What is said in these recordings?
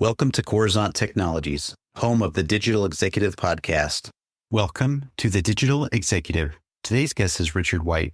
Welcome to Coruzant Technologies, home of the Digital Executive Podcast. Welcome to the Digital Executive. Today's guest is Richard White.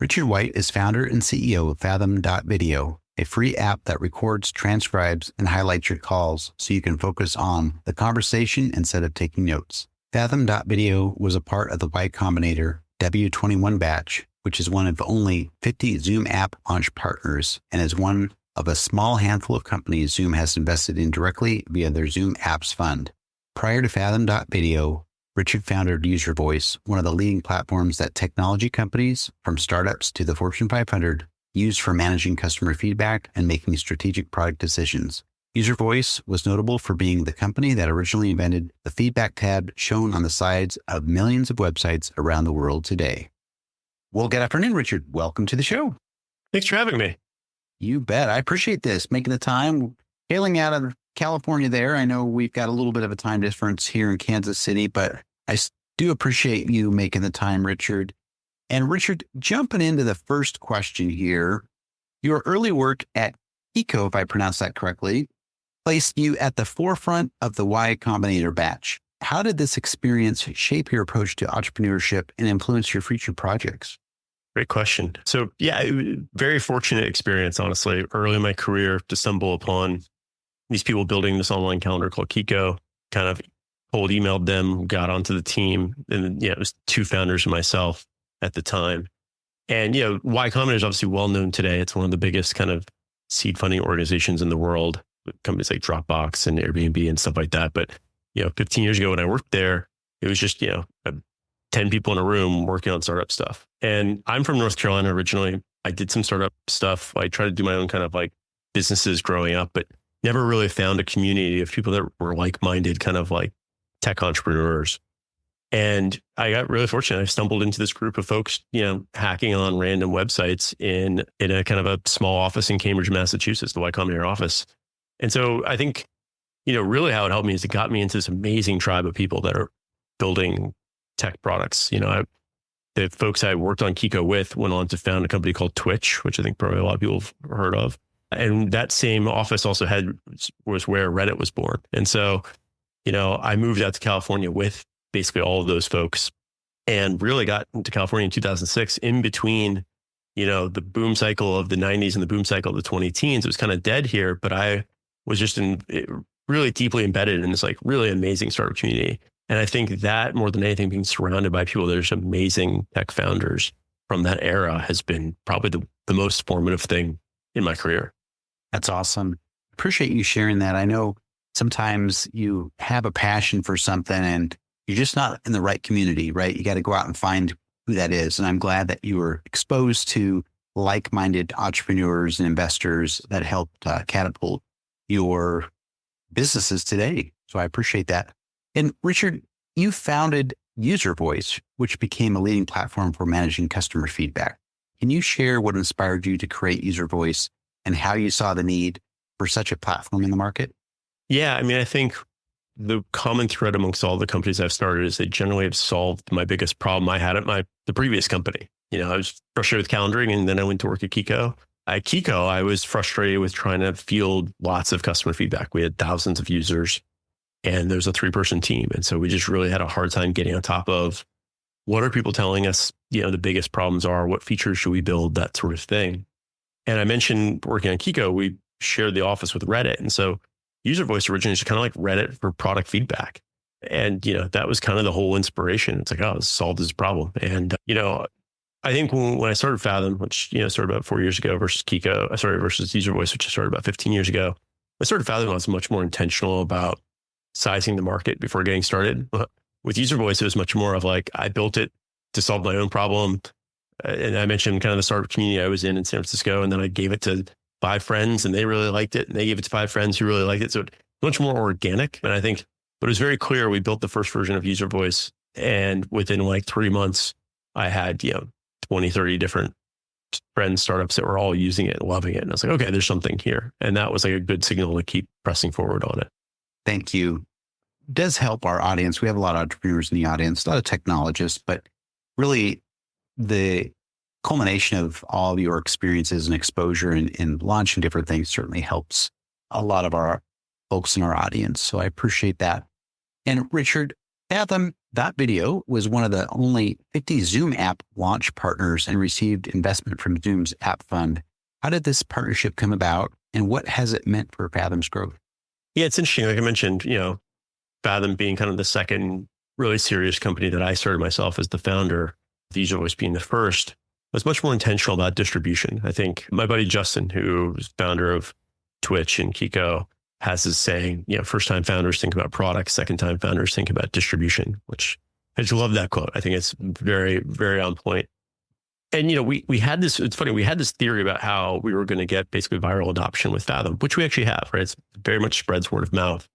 Richard White is founder and CEO of Fathom.video, a free app that records, transcribes, and highlights your calls so you can focus on the conversation instead of taking notes. Fathom.video was a part of the Y Combinator W21 batch, which is one of only 50 Zoom app launch partners and is one of a small handful of companies Zoom has invested in directly via their Zoom Apps Fund. Prior to Fathom.video, Richard founded UserVoice, one of the leading platforms that technology companies, from startups to the Fortune 500, use for managing customer feedback and making strategic product decisions. UserVoice was notable for being the company that originally invented the feedback tab shown on the sides of millions of websites around the world today. Well, good afternoon, Richard. Welcome to the show. Thanks for having me. You bet. I appreciate this, making the time, hailing out of California there. I know we've got a little bit of a time difference here in Kansas City, but I do appreciate you making the time, Richard. And Richard, jumping into the first question here, your early work at Kiko, if I pronounced that correctly, placed you at the forefront of the Y Combinator batch. How did this experience shape your approach to entrepreneurship and influence your future projects? Great question. So very fortunate experience, honestly, early in my career to stumble upon these people building this online calendar called Kiko, kind of cold emailed them, got onto the team. And it was two founders and myself at the time. And, Y Combinator is obviously well known today. It's one of the biggest kind of seed funding organizations in the world, companies like Dropbox and Airbnb and stuff like that. But, 15 years ago when I worked there, it was just, 10 people in a room working on startup stuff. And I'm from North Carolina originally. I did some startup stuff. I tried to do my own kind of like businesses growing up, but never really found a community of people that were like-minded, kind of like tech entrepreneurs. And I got really fortunate. I stumbled into this group of folks, hacking on random websites in a kind of a small office in Cambridge, Massachusetts, the Y Combinator office. And so I think, really how it helped me is it got me into this amazing tribe of people that are building tech products. The folks I worked on Kiko with went on to found a company called Twitch, which I think probably a lot of people have heard of. And that same office also was where Reddit was born. And so, I moved out to California with basically all of those folks and really got into California in 2006 in between, the boom cycle of the 90s and the boom cycle of the 2010s. It was kind of dead here, but I was just really deeply embedded in this like really amazing startup community. And I think that more than anything, being surrounded by people that are amazing tech founders from that era has been probably the most formative thing in my career. That's awesome. Appreciate you sharing that. I know sometimes you have a passion for something and you're just not in the right community, right? You got to go out and find who that is. And I'm glad that you were exposed to like-minded entrepreneurs and investors that helped catapult your businesses today. So I appreciate that. And Richard, you founded UserVoice, which became a leading platform for managing customer feedback. Can you share what inspired you to create UserVoice and how you saw the need for such a platform in the market? Yeah, I think the common thread amongst all the companies I've started is they generally have solved my biggest problem I had at the previous company. I was frustrated with calendaring, and then I went to work at Kiko. At Kiko, I was frustrated with trying to field lots of customer feedback. We had thousands of users. And there's a 3-person team. And so we just really had a hard time getting on top of what are people telling us, the biggest problems are, what features should we build, that sort of thing. And I mentioned working on Kiko, we shared the office with Reddit. And so UserVoice originally is kind of like Reddit for product feedback. And, that was kind of the whole inspiration. It's like, let's solve this problem. And, I think when I started Fathom, which, started about 4 years ago versus UserVoice, which I started about 15 years ago, I started Fathom, I was much more intentional about sizing the market before getting started. With UserVoice, it was much more of like, I built it to solve my own problem. And I mentioned kind of the startup community I was in San Francisco. And then I gave it to 5 friends and they really liked it. And they gave it to 5 friends who really liked it. So it's much more organic. And I think, but it was very clear we built the first version of UserVoice. And within like 3 months, I had, 20, 30 different friends, startups that were all using it, loving it. And I was like, okay, there's something here. And that was like a good signal to keep pressing forward on it. Thank you. It does help our audience. We have a lot of entrepreneurs in the audience, a lot of technologists, but really the culmination of all of your experiences and exposure in launching different things certainly helps a lot of our folks in our audience. So I appreciate that. And Richard, Fathom.video was one of the only 50 Zoom app launch partners and received investment from Zoom's App Fund. How did this partnership come about and what has it meant for Fathom's growth? Yeah, it's interesting. Like I mentioned, Fathom being kind of the second really serious company that I started myself as the founder, the UserVoice being the first, I was much more intentional about distribution. I think my buddy Justin, who is founder of Twitch and Kiko, has this saying, first time founders think about products, second time founders think about distribution, which I just love that quote. I think it's very, very on point. And, we had this, it's funny, we had this theory about how we were going to get basically viral adoption with Fathom, which we actually have, right? It's very much spreads word of mouth.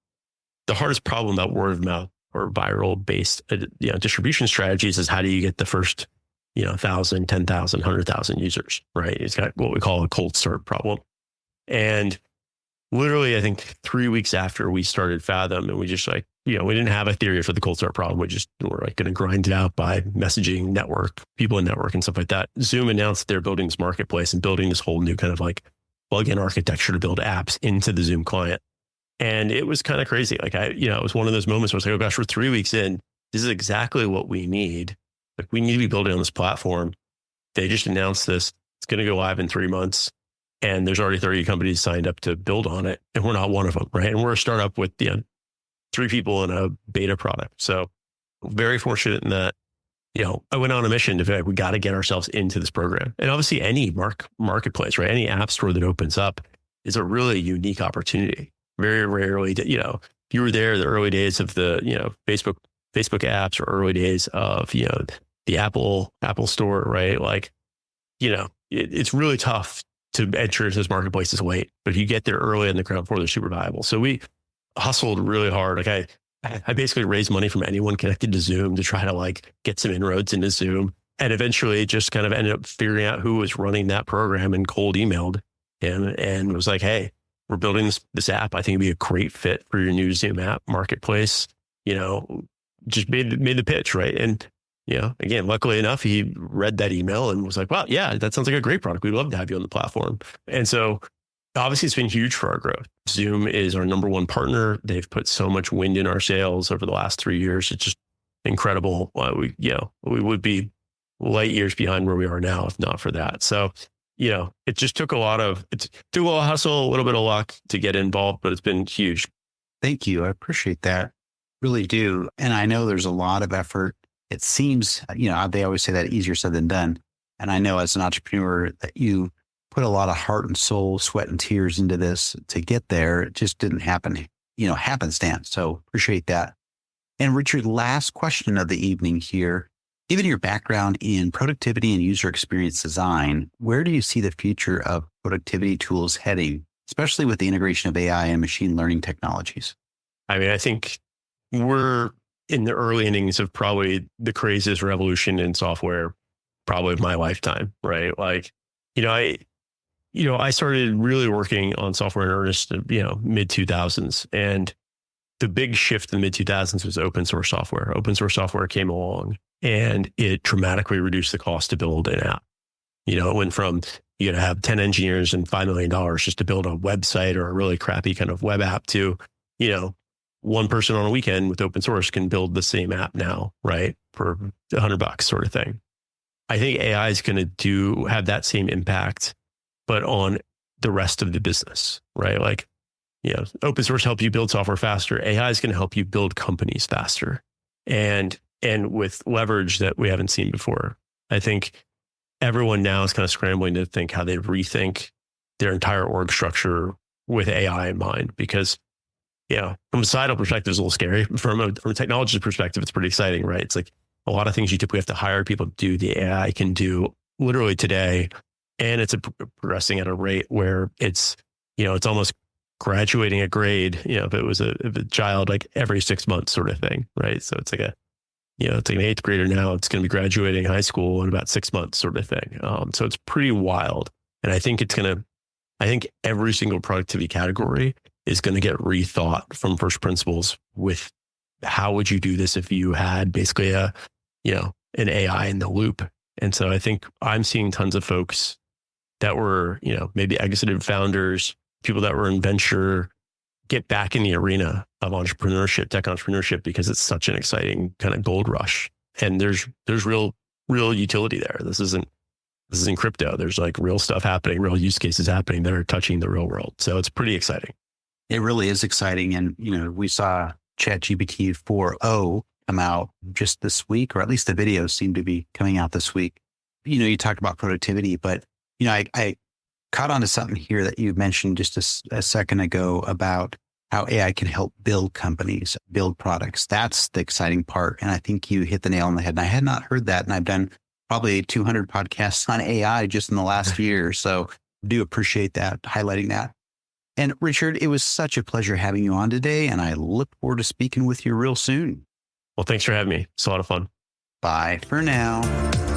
The hardest problem about word of mouth or viral based, distribution strategies is how do you get the first, 1,000, 10,000, 100,000 users, right? It's got what we call a cold start problem. And literally, I think 3 weeks after we started Fathom, and we just we didn't have a theory for the cold start problem. We just were going to grind it out by messaging network, people in network and stuff like that. Zoom announced they're building this marketplace and building this whole new kind of plug-in architecture to build apps into the Zoom client. And it was kind of crazy. It was one of those moments where I was like, oh gosh, we're 3 weeks in. This is exactly what we need. We need to be building on this platform. They just announced this. It's going to go live in 3 months. And there's already 30 companies signed up to build on it. And we're not one of them, right? And we're a startup with 3 people in a beta product. So very fortunate in that, I went on a mission to feel like we got to get ourselves into this program. And obviously any marketplace, right? Any app store that opens up is a really unique opportunity. Very rarely, you were there the early days of the, Facebook apps or early days of, the Apple store, right? It's really tough to enter into those marketplaces late, but if you get there early on the ground floor, they're super valuable. So we hustled really hard. I basically raised money from anyone connected to Zoom to try to get some inroads into Zoom, and eventually just kind of ended up figuring out who was running that program and cold emailed him and was like, hey, we're building this app. I think it'd be a great fit for your new Zoom app marketplace. Just made the pitch, right? And again, luckily enough, he read that email and was like, wow, yeah, that sounds like a great product. We'd love to have you on the platform. And so obviously it's been huge for our growth. Zoom is our number one partner. They've put so much wind in our sails over the last 3 years. It's just incredible. We would be light years behind where we are now if not for that. So, it just took a lot of hustle, a little bit of luck to get involved, but it's been huge. Thank you. I appreciate that. Really do. And I know there's a lot of effort. It seems, they always say that easier said than done. And I know as an entrepreneur that you put a lot of heart and soul, sweat and tears into this to get there. It just didn't happen, happenstance. So appreciate that. And Richard, last question of the evening here. Given your background in productivity and user experience design, where do you see the future of productivity tools heading, especially with the integration of AI and machine learning technologies? I think we're in the early innings of probably the craziest revolution in software, probably of my lifetime, right? I started really working on software in earnest, mid 2000s. And the big shift in the mid 2000s was open source software. Open source software came along and it dramatically reduced the cost to build an app. It went from you to have 10 engineers and $5 million just to build a website or a really crappy kind of web app to, one person on a weekend with open source can build the same app now, right? For $100 sort of thing. I think AI is going to have that same impact, but on the rest of the business, right? Open source helps you build software faster. AI is going to help you build companies faster and with leverage that we haven't seen before. I think everyone now is kind of scrambling to think how they rethink their entire org structure with AI in mind, because from a societal perspective, it's a little scary. From a technology perspective, it's pretty exciting, right? It's like a lot of things you typically have to hire people to do, the AI can do literally today. And it's progressing at a rate where it's almost graduating a grade, if it was a child, every 6 months sort of thing, right? So it's it's an 8th grader now, it's going to be graduating high school in about 6 months sort of thing. So it's pretty wild. And I think every single productivity category is going to get rethought from first principles with how would you do this if you had basically an AI in the loop. And so I think I'm seeing tons of folks that were, maybe exited founders, people that were in venture get back in the arena of entrepreneurship, tech entrepreneurship, because it's such an exciting kind of gold rush. And there's real utility there. This isn't crypto. There's like real stuff happening, real use cases happening that are touching the real world. So it's pretty exciting. It really is exciting. And, we saw ChatGPT 4.0 come out just this week, or at least the videos seem to be coming out this week. You talked about productivity, but, I caught on to something here that you mentioned just a second ago about how AI can help build companies, build products. That's the exciting part. And I think you hit the nail on the head. And I had not heard that. And I've done probably 200 podcasts on AI just in the last year. So I do appreciate that, highlighting that. And Richard, it was such a pleasure having you on today. And I look forward to speaking with you real soon. Well, thanks for having me. It's a lot of fun. Bye for now.